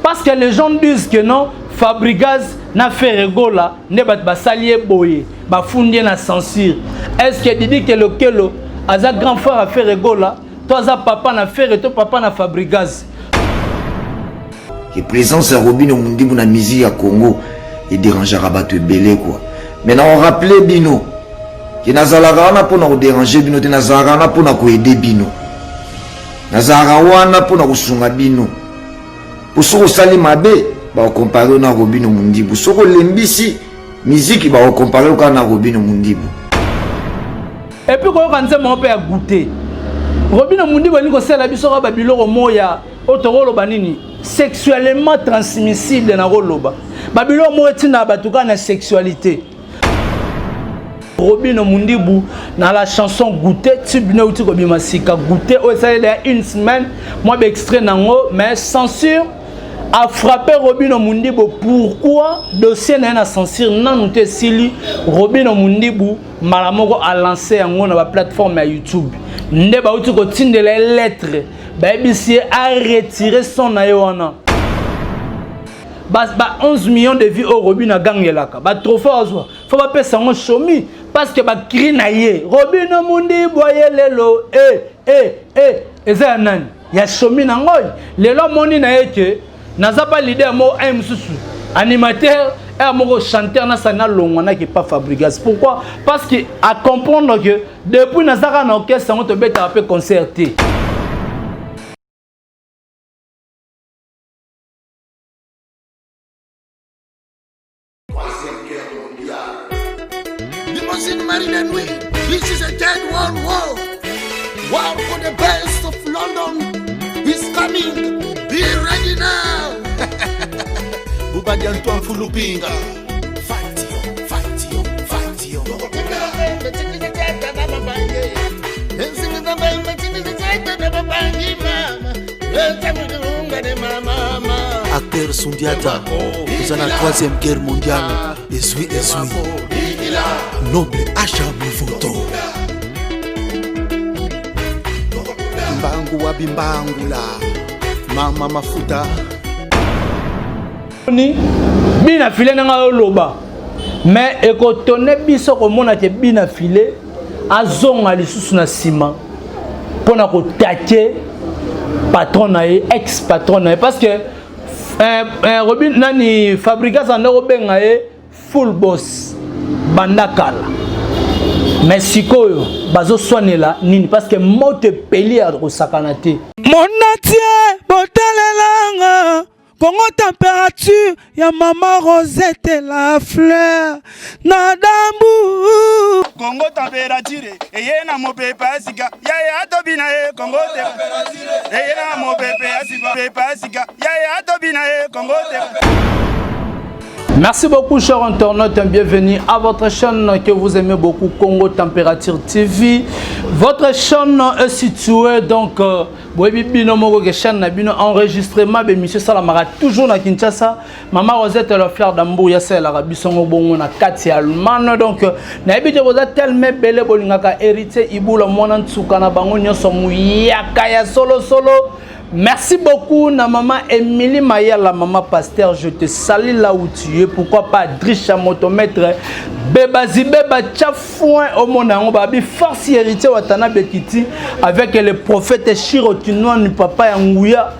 Parce que les gens disent que non, Fabregas n'a fait rigola, ne va salier boye, va fonder na censure. Est-ce que tu dis que le Kelo, a grand frère a fait rigola, toi papa n'a fait et toi papa n'a Fabregas? La présence de Robin Omundimbu na musique à Congo et dérangera battu belé quoi. Maintenant on rappelle Bino que Nazarana pour nous déranger Bino, te Nazarana pour nous aider Bino. Nazarawana pour nous sunga Bino. Pour ce que sali mabe, ba comparer na Robin Omundimbu. Ce que lembisi musique ba comparer na Robin Omundimbu. Et puis quand on mon père goûter. Robin Omundimbu ni ko sala biso ba biloko moya otoro banini. Sexuellement transmissible na roloba babilo mo etina batuka na sexualité. Robin Omundimbu na la chanson Goûter tibine uti ko bimasika Goûter o ça il y a une semaine moi extrait nango mais censure a frappé Robin Omundimbu. Pourquoi dossier na censure nanu te sili Robin Omundimbu malamoko a lancé yango na ba plateforme ya YouTube nde ba uti ko tindela lettre Babisi a retiré son aïwana. Bas 11 millions de vies au Robin a gagné là. Bah trop fort. Faut pas payer ça en chomi parce que bah cri naïe. Robin Omundimbu boye lelo. Et ça nan. Ya chomi nangoy. Lelo moni naïe que naza pas l'idée mo aime susu. Animateur et mon chanteur na sana longwana qui pas Fabregas. Pourquoi? Parce que à comprendre que depuis nazara na orchestre on te bête à peu concerter. This is a dead world war. War for the best of London is coming. Be ready now. Bubadi Antoine Fulupinga. Fight you. Acteur Sundiata, nous avons la 3e guerre mondiale. Essuie. Noble Acha Moufoto Mbangu wa bimbangula Mama Mafuta Ni bina filé nanga loba mais ekotone biso komona ke bina filé azonga lisusu na sima pona ko taquer patron na ex patron na parce que Robin nani Fabregas andako benga full boss bandakala mais sikoyo bazo soanela nini parce que mote peli a rosakanate monatie botalelanga Congo température ya maman Rosette la fleur na dambu Congo température eye na mopepe asika ya tobina Congo température eye na mopepe asika ya tobina Congo Merci beaucoup chers internautes, bienvenue à votre chaîne que vous aimez beaucoup, Congo Température TV. Votre chaîne est située donc enregistrement de M. Salamara toujours à Kinshasa. Maman Rosette est la fleur d'Ambour, il y a l'Arabie Saoudite, na Kati Allemagne. Donc, n'habitez vous êtes tellement belle bolingaka hérité Iboula Mwana Tsukana Bango Nyoso Muyaka solo. Merci beaucoup, na maman Émilie Maya, la maman pasteur. Je te salue là où tu es. Pourquoi pas Drisha Motomètre, Bébazi Béba Tchafouin, au monde en babi, force héritier Watana Bekiti, avec le prophète Chirotinoa, ni papa Yangouya,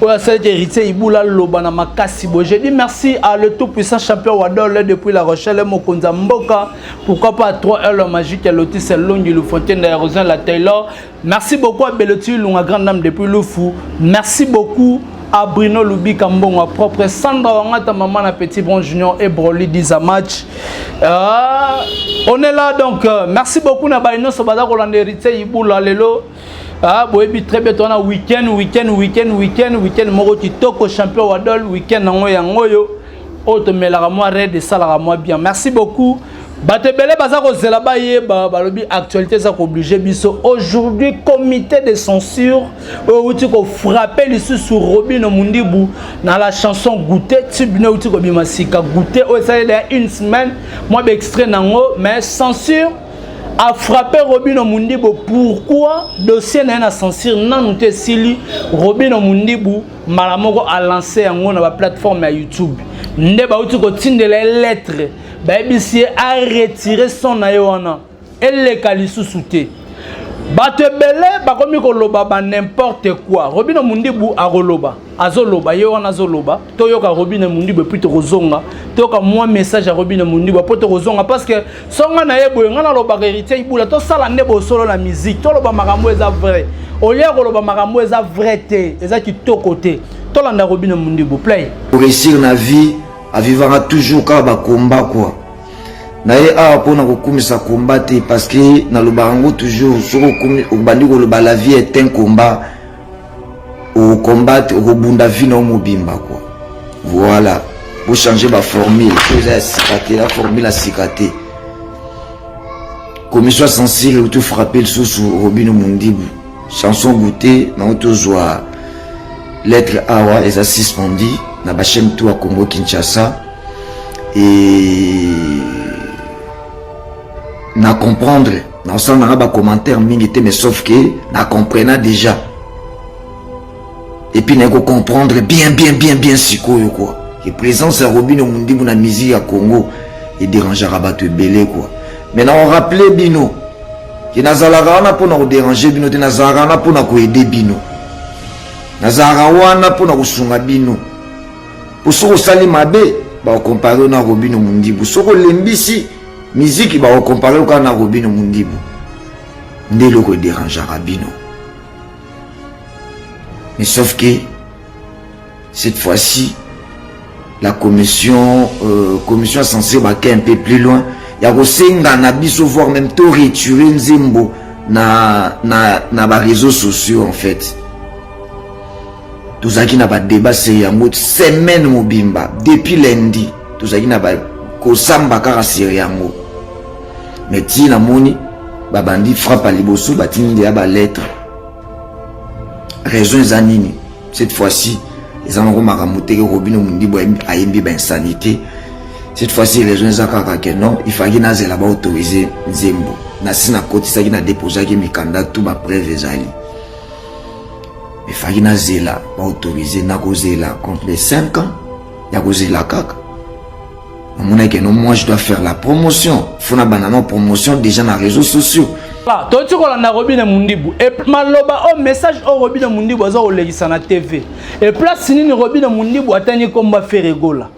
ou à cet héritier Iboula Lobana Makasibo. Je dis merci à le tout-puissant champion Wadol depuis La Rochelle, Mokonza Mboka. Pourquoi pas 3 heures magique à l'Otis Longue, le Fontaine d'Aérosin, la Taylor. Merci beaucoup à Belotti, la grande dame depuis le fou. Merci beaucoup à Bruno Loubi Kambon, à propre Sandra Wangata, maman à Petit Bron Junior et Broly Dizamatch. On est là donc. Merci beaucoup à Baino Sobada Roland héritier Iboula Lelo. Ah, boebi très bientôt on a week-end. Moro Titoko champion Wadol week-end nangoyo. Autre melara moi red salara moi bien. Merci beaucoup. Batebele bazako zelaba yeba balobi actualité ça obligé biso aujourd'hui comité de censure outi ko frapper les sur Robin Omundimbu dans la chanson Goûter tibine outi ko bimasika Goûter o ça il y a une semaine moi extrait nango mais censure a frappé Robin Mundibu. Pourquoi dossier n'a censure non te sili Robin Mundibu malamoko a lancé un na plateforme à YouTube. Nde ba uti ko tindela lettre ba bisi a retiré son ayoana. Elle le kalisu souté. Bato belé ba komi ko loba ba n'importe quoi. Robin Mundibu a roloba. Azoloba yoana azoloba. Toyoka Robin Mundibu plutôt rozonga. Toyoka moi message à Robin Mundibu plutôt rozonga parce que songa na yebo ngana loba héritier ibula to sala ndebo solo la musique. To loba makambo eza vrai. Olia ko loba makambo eza vrai te. Eza ki to côté. To landa Robin Mundibu play. Pour réussir na vie, à vivre toujours ka ba combat quoi. Naye a pona ko kumisa combattre parce que na lobango toujours soko kumi obandi ko loba la vie est un combat au combattre au bunda vie no mobimba quoi. Voilà, pour changer ma formule, la formule à cicater. Commission sensible ou tout frapper le sous Robin Mundibu. Chanson goûter na auto joie. Lettre awa et suspendu na ba chaîne tout à Congo Kinshasa et na comprendre na ça na ba commentaire mingi mais sauf que na comprendre déjà et puis na ko comprendre bien sikoyo quoi que présence à Robin Mundibu na musique à Congo et dérangera ba te belé quoi. Maintenant on rappelait bino que nazalaka na pour na déranger bino te nazalaka na pour na ko aider bino nazalaka wana pour na kusunga bino pour soko sali mabe ba comparer na Robin Mundibu soko lembisi musique va comparer au na Robin Mundibu ndelo ko dérangera bino mais sauf que cette fois-ci la commission censée va un peu plus loin ya ko senga na biso voire même to retirer nzembo na ba réseaux sociaux en fait tous qui n'a pas débat c'est un mot semaine mobimba depuis lundi tous qui n'a pas kosamba kara seriango mais ti na moni babandi frappe à liboso batini de ba lettre raison zanini cette fois-ci les en maramoté Robin Mundibu a yembi ba insanité cette fois-ci raison zakaka que non il fallait nazela ba autoriser nzembo na sina koti ça qui na déposé qui mikanda tout ba preuve ezali il fallait nazela ba autoriser na kozela contre les 5 ans ya kozela kaka. Moi je dois faire la promotion. Faut na banana promotion déjà dans les réseaux sociaux. Là, toi tu connais na Robin Mundibu. Et maloba au message au Robin Mundibu azo olegisa na TV. Et place nini Robin Mundibu atani komba Ferregola.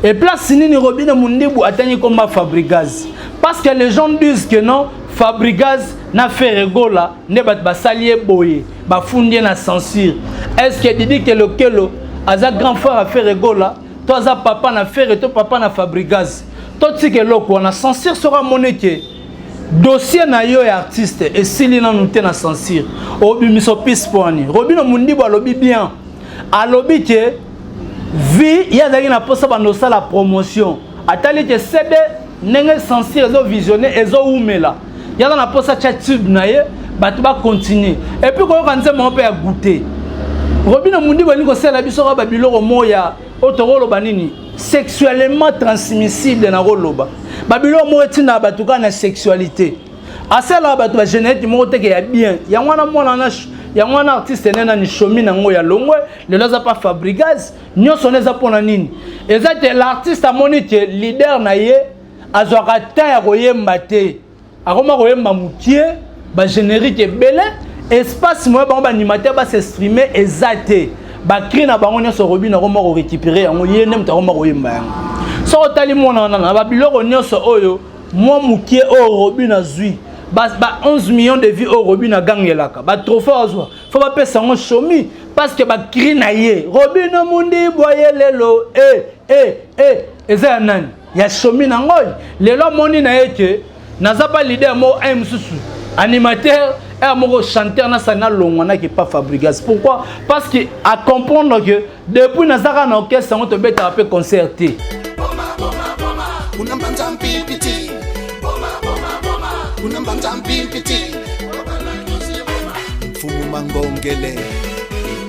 Et place nini Robin Mundibu atani komba Fabrigaz. Parce que les gens disent que non, Fabrigaz na Ferregola ne bat basalier boye, ba fondie na censure. Est-ce que tu dis que le kelo aza grand frère à Ferregola? Toi, papa na faire et toi, papa na Fabrigaz. Toi, tu sais que l'eau, on a censure sera monnaie. Dossier na yo artiste et si l'on a noté na censure. Obi miso pis poani. Robin Mundibu a lobby bien. A lobby que vie, il y a des gens qui ont fait la promotion. Atali que CD n'est censure zo visionner et zo oumela. Il y a des gens qui ont fait tube na ye, bah tu vas continuer. Et puis quand on dit mon père goûter. Robin Mundibu a dit que c'est la bisora babilo moya. Otoro banini sexuellement transmissible na roloba babilo mo etina batuka na sexualité asala batu ba génétique mo teke ya bien ya mwana artiste nena ni shomi na ngo ya longwe le laza pas Fabrigaz nyoso neza pona nini ezate l'artiste amoni que leader na ye azwaka ta ya koyemba te akoma koyemba mutie ba générique belé espace mo ba animateur ba s'exprimer ezate ba cri na bango nyoso Robin na roma ko récupérer yango yene mta roma ko yemba yango so tali mona na ba biloko nyoso oyo moi mukie o Robin na zui ba 11 millions de vies au Robin na gangelaka ba trophée azwa faut ba pesa ngo shomi parce que ba cri na ye Robin Mundibu lelo eza nani ya shomi na ngoy lelo moni na yeke naza pas leader mo msusu animateur et mon chanteur na sana longwana qui pas Fabrigaz. Pourquoi? Parce que à comprendre que depuis nazara na orchestre on te beta un peu concerté. Fumu Mangongele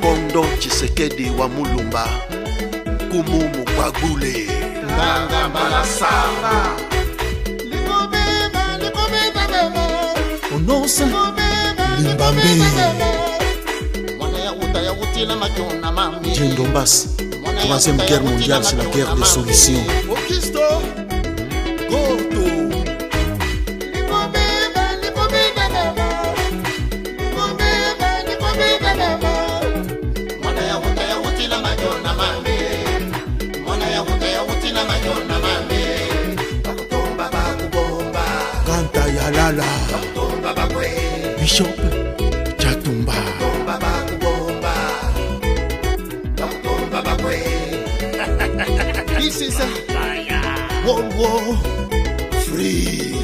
Kondo Chisekedi wa Mulumba Kumu Mukwagule Nganga Balasara Likobeba Alphonse Limbambe Djendombas. Troisième guerre mondiale, c'est la guerre des solutions. Kanta Yalala Bishop Chatumba. This is a World War Free.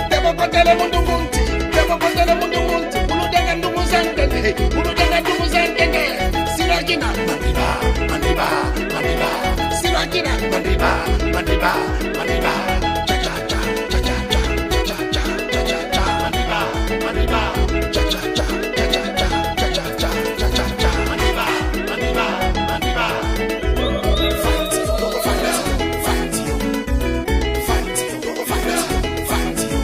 Debo kotele mundu munti, debo kotele mundu munti. Ulu denga ndugu zantenge, ulu denga ndugu zantenge. Sirakina, mandiba, mandiba, mandiba. Sirakina, mandiba, mandiba, mandiba. Cha cha cha, cha cha cha, cha cha cha, cha cha cha, mandiba, mandiba. Cha cha cha, cha cha cha, cha cha cha, cha cha cha, mandiba, mandiba, mandiba. Fight you, fight you, fight you, fight you, fight you.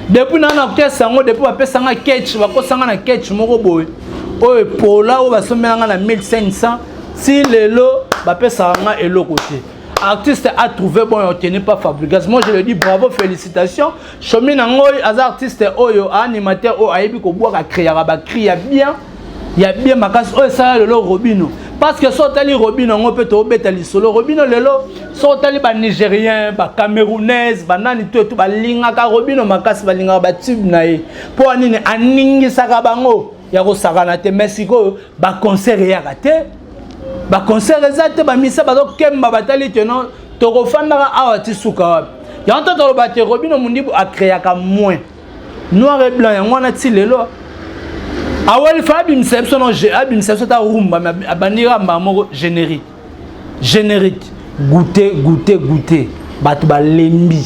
Depuis nana sango depuis bapesanga ketch bakosanga na ketch moko boy oyo pola o basomelanga na 1500 si lelo bapesanga eloko te. Artiste a trouvé bon et tenu pas Fabregas. Moi je lui dis bravo, félicitations. Chomi nangoy az artiste oyo animateur o aibi ko boire a créer ba cria bien. Il y a bien makas o ça lelo Robino. Parce que sotali Robino ngo peut to betali solo Robino lelo sotali ba nigérien, ba camerounaise, ba nani tout ba linga ka Robino makas ba linga ba tube na ye. Po anini aningi saka bango ya ko sakana te Mexico ba concert ya kate. Ba concert exacte ba misa ba do kemba batali teno to ko fandaka awa tisuka wapi. Ya ntoto lo bate Robino mundibu a créer ka moins. Noir et blanc ya ngwana ti lelo. Awel Fabi Msepso non Abi Msepso ta rumba abanira mbamo générique. Générique. Goûter, goûter, goûter. Batu ba lembi.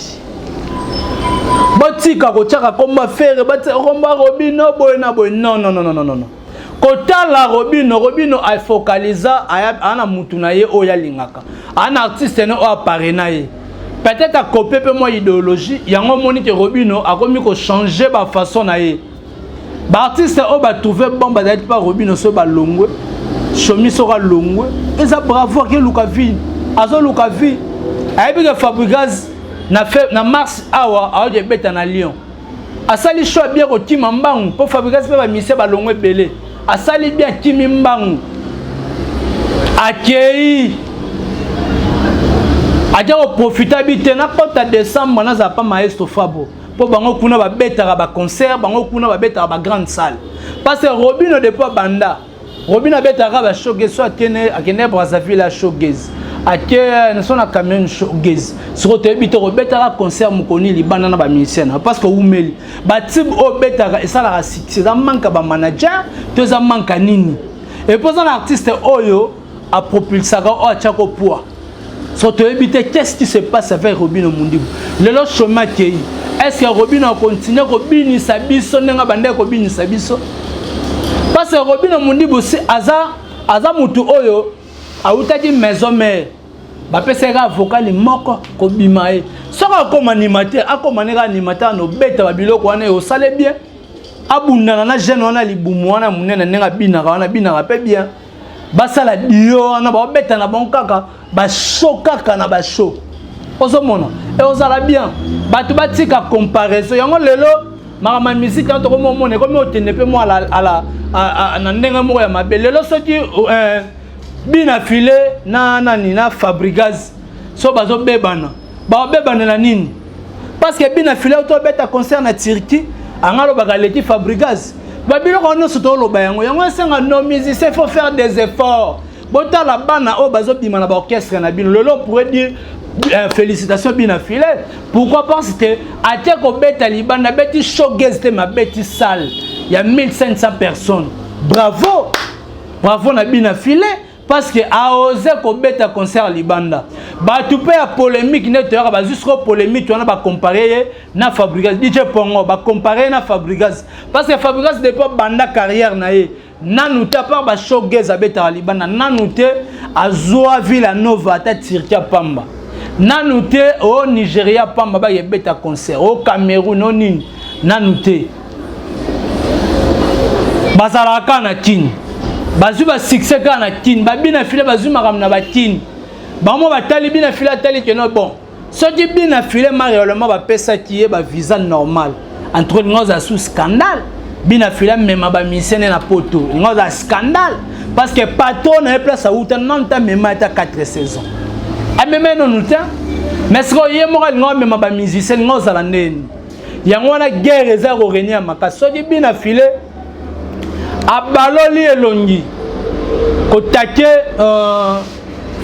Botika ko chaka komba faire bati komba Robino boy na boy. Non non non non non non. Kota la Robino a focalisa ana mutu na ye oya lingaka. Ana artiste no apparaît na ye. Peut-être à copier peu moi idéologie, yango moni que Robino a commis ko changer ba façon na ye. L'artiste a trouvé bon d'être pas Robino so ba longwe chomi sera longwe et ça bravo que Lukavi azo Lukavi a bien que Fabregas na fait na mars awa a de beta na Lyon a sali choix bien ko Tim Mbangu pour Fabregas ba mise ba longwe belé a sali bien Tim Mbangu akei a déjà profitabilité na kota décembre na za pas maestro Fabo. Pour bango kuna ba betara ba concert, bango kuna ba betara ba grande salle. Parce que Robino de pas banda. Robino betara ba showgaze soit akene Brazzaville la showgaze. Ake na sona Cameroun showgaze. Sur te bito betara concert mukoni libana na ba musicien parce que umeli. Ba tib o betara et ça la c'est ça manque ba manager, to ça manque nini. Et pour un artiste oyo a propulsé o achako poa. Sur te bito qu'est-ce qui se passe avec Robino Mundibu? Le lot chemin qui est-ce que Robino continue Robino Sabiso nenga bande Robino Sabiso parce que Robino Mundibu si aza mutu oyo autaki maison mère ba pesera vocal moko ko bimae soko comme animateur no beta ba biloko wana yo sale bien abundana na jeune wana libumu wana munene nenga binaka wana binaka pe bien basala dio wana ba beta na bon kaka ba show kaka na ba show ozomona et ozala bien batu batika comparaison yango lelo makama musique to ko momone ko otene pe mo ala na ndenga mo ya mabe lelo soki bina filé na nani na Fabregas so bazo bebana ba bebana na nini parce que bina filé to beta concert na Turquie angalo bakaleti Fabregas ba biloko no soto lo bayango yango senga no musicien faut faire des efforts bota la bana o bazo bima na ba orchestre na bino lelo pourrait dire félicitations bien filé. Pourquoi parce que à Tiako Beta Libana beti showgaze te ma beti salle. Il y a 1500 personnes. Bravo. Bravo na bien filé parce que a osé ko beta concert Libanda. Ba tu peux à polémique net ba jusqu'au polémique on a ba comparer na Fabregas DJ Pongo ba comparer na Fabregas parce que Fabregas depuis banda carrière na ye nanu ta par ba showgaze a beta Libanda nanu te a Zoa Villanova ta Tirkia Pamba. Nanouté au Nigeria pamba ba yebeta concert au Cameroun non nini nanouté bazalaka na kin bazu ba succès ka na kin ba bina file bazu makam na ba kin ba mo batali bina file atali que non bon soki bina file réellement ba pesa qui est ba visa normal entre nous a sous scandale bina file même ba misene na poto nous a scandale parce que patron na place à outa non ta même ta 4 saisons a même non nous temps mais ce que yé moral non même ba musicien nous za la nene yango na guerre eza ko renia maka soki bina file abaloli elongi kotake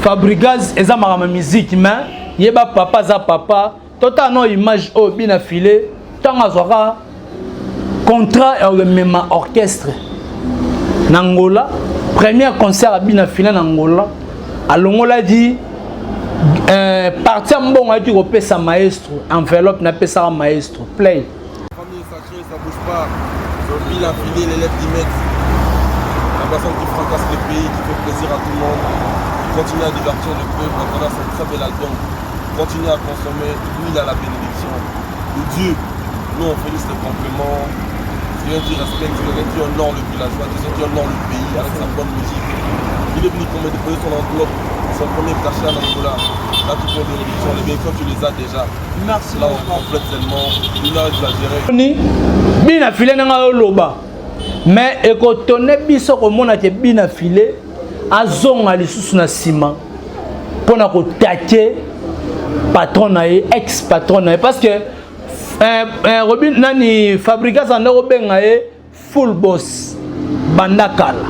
Fabregas eza makama musique mais yeba papa za papa tota no image o bina filé tanga zoka contrat et le même orchestre Nangola premier concert à bina filé Nangola alongola dit parti mbongo a dit repesa maestro enveloppe na pesa maestro play famille sacrée ça bouge pas sur bina filé les lettres d'Imex la personne qui fracasse le pays qui fait plaisir à tout le monde qui continue à divertir le peuple quand on a son très bel album continue à consommer, lui il a la bénédiction de Dieu. Nous on fait des compléments, Dieu qui respecte, Dieu qui honore le villageois, Dieu qui honore le pays avec sa bonne musique. Il est venu pour me déposer son enveloppe, son premier cachet à l'Angola. Là tu prends bénédiction, les bénédictions tu les as déjà. Merci. Là on complète tellement, il a exagéré. Bina filé n'a loba. Mais écoutez, biso comme on a été bina filé, à zone à l'issue na ciment pour na kotaker patron ex patron parce que Robin nani Fabregas en Robenga full boss bandakala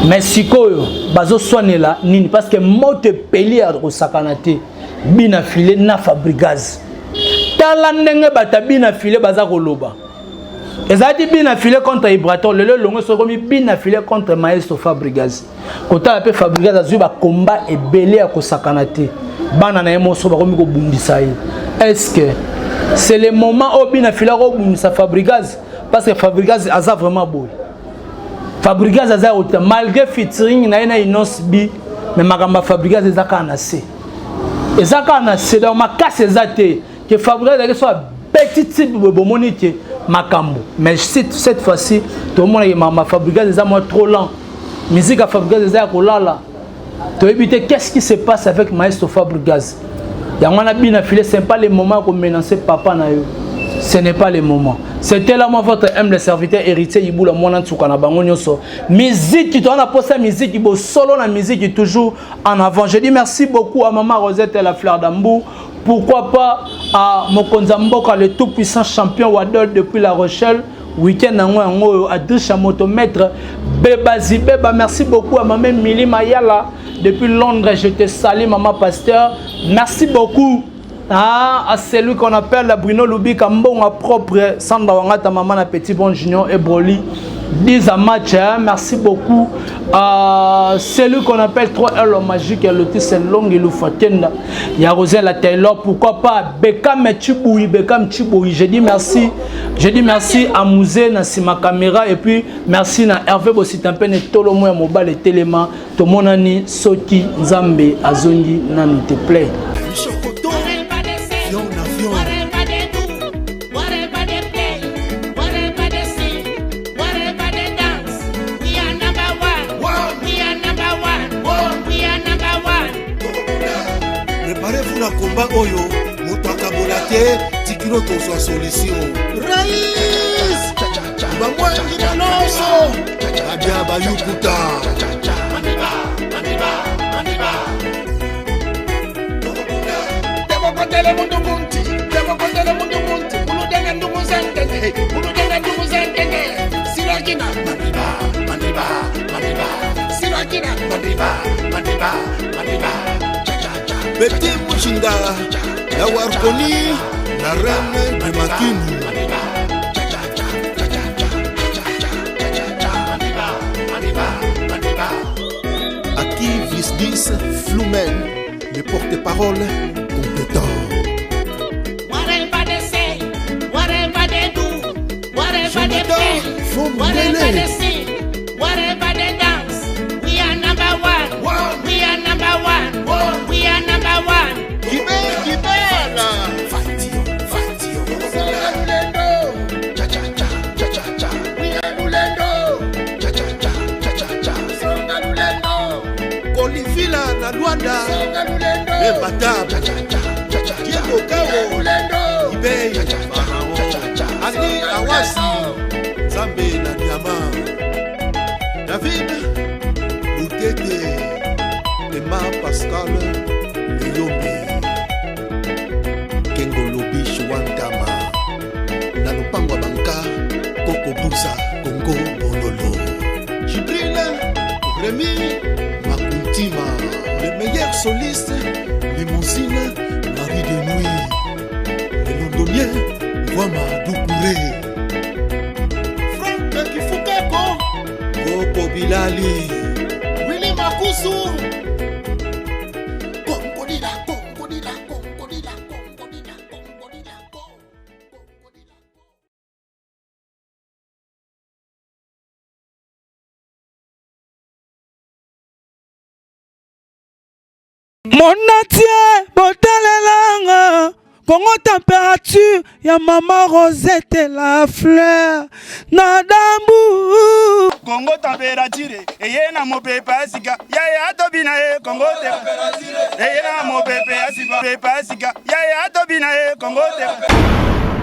mais sikoyo bazo soinela nini parce que mote peli a rosakanate bina filé na Fabregas tala ndenge bata bina filé baza koloba ezati bina filé contre Ibraton le longo so komi bina filé contre maestro Fabregas kota pe Fabregas azu ba combat ebelé a kosakanate bana na emoso ba komi ko bundisa ye est-ce que c'est le moment où bina filé ko bundisa Fabregas parce que Fabregas aza vraiment beau Fabregas aza malgré featuring na ina inos bi mais makamba Fabregas ezaka na C ezaka na C donc makase ezate que Fabregas que soit petit type de bomonique makambo mais cette fois-ci tout le monde est ma Fabregas est moi trop lent musique à Fabregas est kolala tu éviter qu'est-ce qui se passe avec maestro Fabregas yangana bina filé c'est pas le moment qu'on menacer papa na yo ce n'est pas le moment c'était là moi votre humble serviteur héritier Ibula mwana tsuka na bango nyoso musique tu dois na poser musique bo solo na musique toujours en avant je dis merci beaucoup à maman Rosette la fleur d'Ambou. Pourquoi pas à Mokonza Mboka, le tout puissant champion Wadol depuis La Rochelle. Week-end à Adricha Motomètre. Beba Zibeba, merci beaucoup à maman Mili Mayala. Depuis Londres, je te salue, maman Pasteur. Merci beaucoup à celui qu'on appelle Bruno Loubi Kambon, à propre Sandra Wangata, maman à Petit Bon Junior et Broly. 10 à match, hein. Merci beaucoup à celui qu'on appelle 3L magique, Lotis Long et Loufatenda. Il y a Rosella Taylor, pourquoi pas Bekam Chiboui, Bekam Chiboui. Je dis merci à Mouzé, Nassima Caméra, et puis merci à Hervé Bossitampen et Tolomo et Mobile et Téléma, Tomonani, Soti, Nzambe, Azongi, Nani, te plaît. Combat oyo mutaka bolate tikino to so solution Rais bamwa nginoso abia bayukuta maniba debo kotele mundu munti ulu denga ndugu zengenge sirakina maniba sirakina maniba Betty Mouchinda, la Warkoni, la reine de Makini. À qui Visdis Floumen, le porte-parole compétent. Whatever they say, whatever they do, whatever they play, whatever they sing, whatever they dance, we are number one. We are number one. We are number one. Imbattable. Diego Cabo. Ibey. Ali Awasi. Zambe na Diama. David Boutete. Emma Pascal Leyombe. Kengolobi Chouantama. Nalupangwa Banka. Koko Bouza. Congo Bololo. Jibril Rémi Makuntima. Le meilleur soliste, Limousine, Marie de Nuit. Le londonien, Wama Doukouré. Franck Kifukeko. Koko Bilali. Willy Makusu. Congo Dila, Congo Dila, Congo Dila, Congo Dila, Congo Dila, Congo Dila. Monatie botalelanga Congo température ya maman Rosette la fleur na dambu Congo température eye na mopepa sika ya tobina e Congo température eye na mopepa sika ya tobina e Congo température